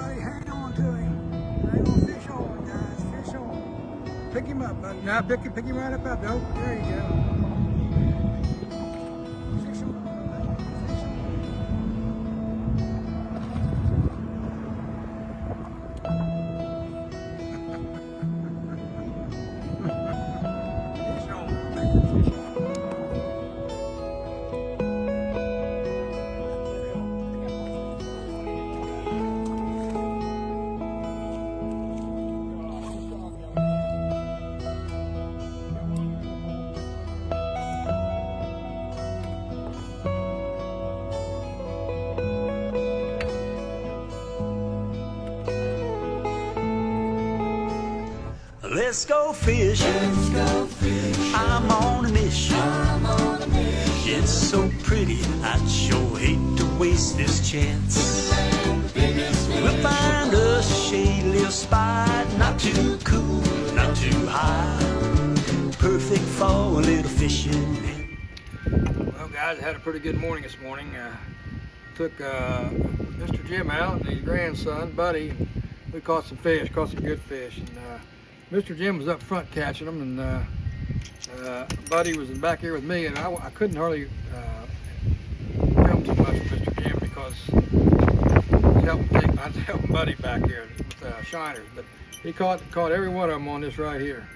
buddy. Hang on to him. Hang on, fish on, guys. Fish on. Pick him up, buddy. Now pick him right up. Oh, there you go. Fish on, buddy. Fish on. Fish on, baby. Fish on. Let's go fishing. I'm on a mission. It's so pretty, I'd sure hate to waste this chance. We'll find a shady little spot, not too cool, not too high. Perfect for a little fishing. Well, guys, I had a pretty good morning this morning. Took Mr. Jim out and his grandson, Buddy. We caught some fish, caught some good fish. And Mr. Jim was up front catching them, and Buddy was in back here with me, and I couldn't hardly film too much with Mr. Jim because I was helping Buddy back here with shiners. But he caught every one of them on this right here,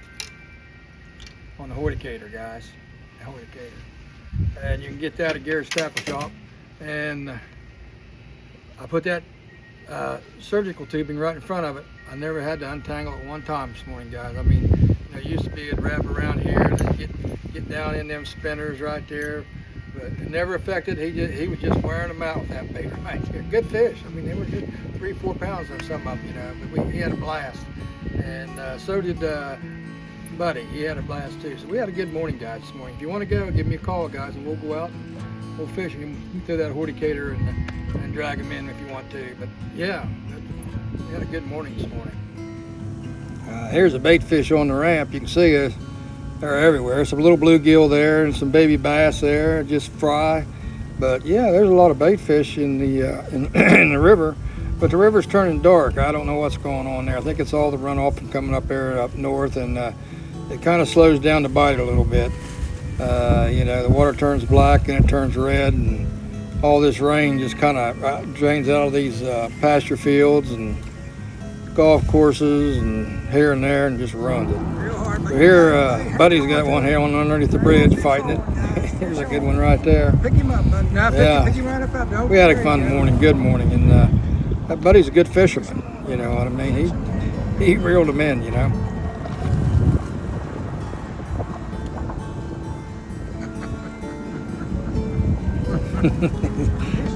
on the Hoytcater, guys. The Hoytcater. And you can get that at Garrett's Tackle Shop. And I put that surgical tubing right in front of it. I never had to untangle it one time this morning, guys. I mean, it used to be it'd wrap around here and then get down in them spinners right there, but it never affected. He was just wearing them out with that bait right there. Good fish. I mean, they were just 3-4 pounds on some of them, you know. But he had a blast, and so did Buddy. He had a blast too. So we had a good morning, guys, this morning. If you want to go, give me a call, guys, and we'll go out and we'll fish. You can throw that Hoytcater and drag them in if you want to. But yeah. We had a good morning this morning. Here's a bait fish on the ramp. You can see it. They're everywhere. Some little bluegill there and some baby bass there, just fry. But yeah, there's a lot of bait fish in the in the river. But the river's turning dark. I don't know what's going on there. I think it's all the runoff from coming up there up north, and it kind of slows down the bite a little bit. You know, the water turns black and it turns red, and all this rain just kind of drains out of these pasture fields and golf courses and here and there and just runs it. So here, Buddy's got one here on underneath the bridge fighting it. Here's a good one right there. Pick him up, Buddy. Now pick him right up. We had a fun morning, good morning, and Buddy's a good fisherman. You know what I mean? He reeled them in, you know.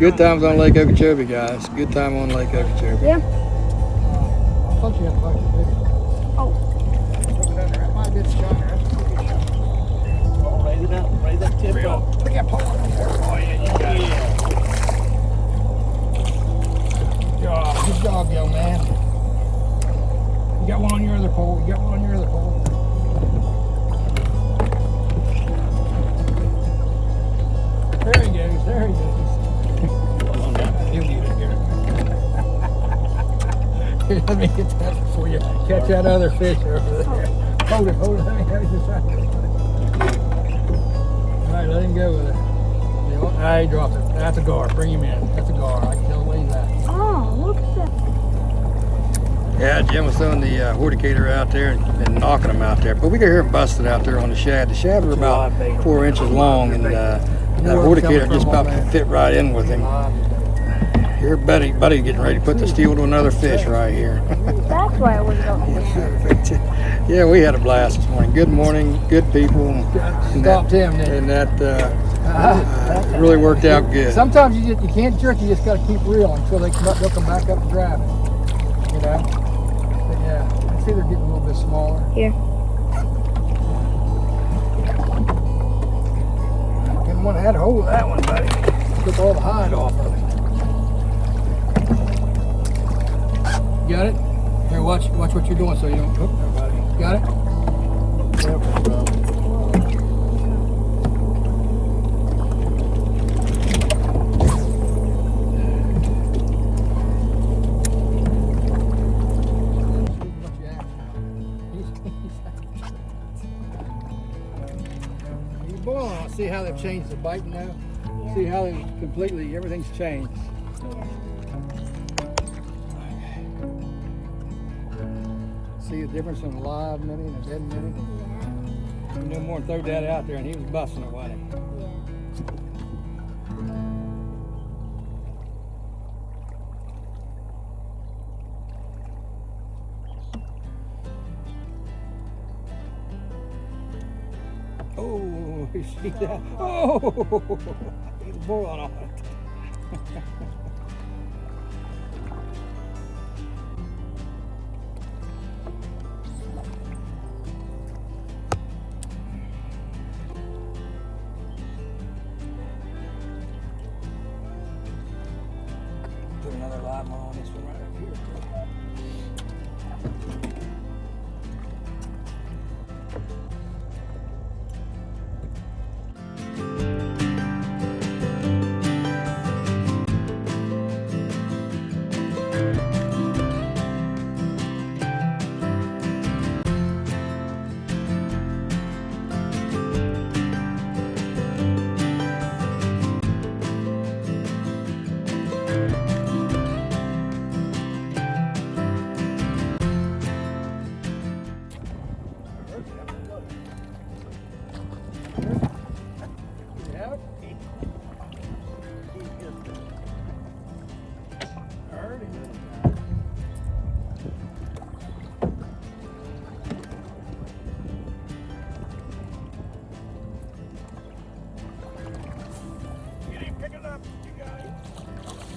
Good times on Lake Okeechobee, guys. Good time on Lake Okeechobee. Yeah. I thought you had a bunch of bigger. Oh. That might be the shiner. Oh, raise it up. Raise that tip up. Look at Paul. Oh, yeah, you got it. Good job, young man. You got one on your other pole. You got one on your other pole. There he goes. There he goes. He'll need it here. Here, let me get that before you catch that other fish over there. Hold it. Let me have it just right. All right, let him go with it. Ah, he dropped it. That's a gar. Bring him in. That's a gar. I can tell where he's at. Oh, look at that. Yeah, Jim was throwing the Hoytcater out there and knocking them out there. But we could hear him busting out there on the shad. The shad were about 4 inches long, and that Hoytcater just about fit right in with him. Here, Buddy getting ready to put the steel to another fish right here. That's why I wasn't on. Yeah, we had a blast this morning. Good morning, good people. Stopped him, and that really worked out good. Sometimes you can't jerk. You just got to keep reeling until they'll come back up and grab it. You know. But yeah, I see they're getting a little bit smaller. Here. Didn't want to have a hold of that one, buddy. Took all the hide off of it. Got it? Here, watch what you're doing so you don't hook nobody. Got it? see how they've changed the biting now? Yeah. See how they completely, everything's changed. Yeah. See the difference in a live minnie and a dead minnie? Yeah. You no more than throw that out there and he was busting it, wasn't he? Yeah. Oh, you see that? Oh, he's boiling on it. Put another live one on this one right up here.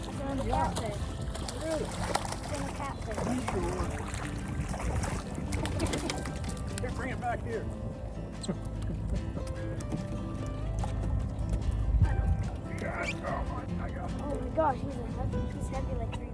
It's on a catfish. It's on a catfish. Here, bring it back here. Oh my gosh, he's heavy like 3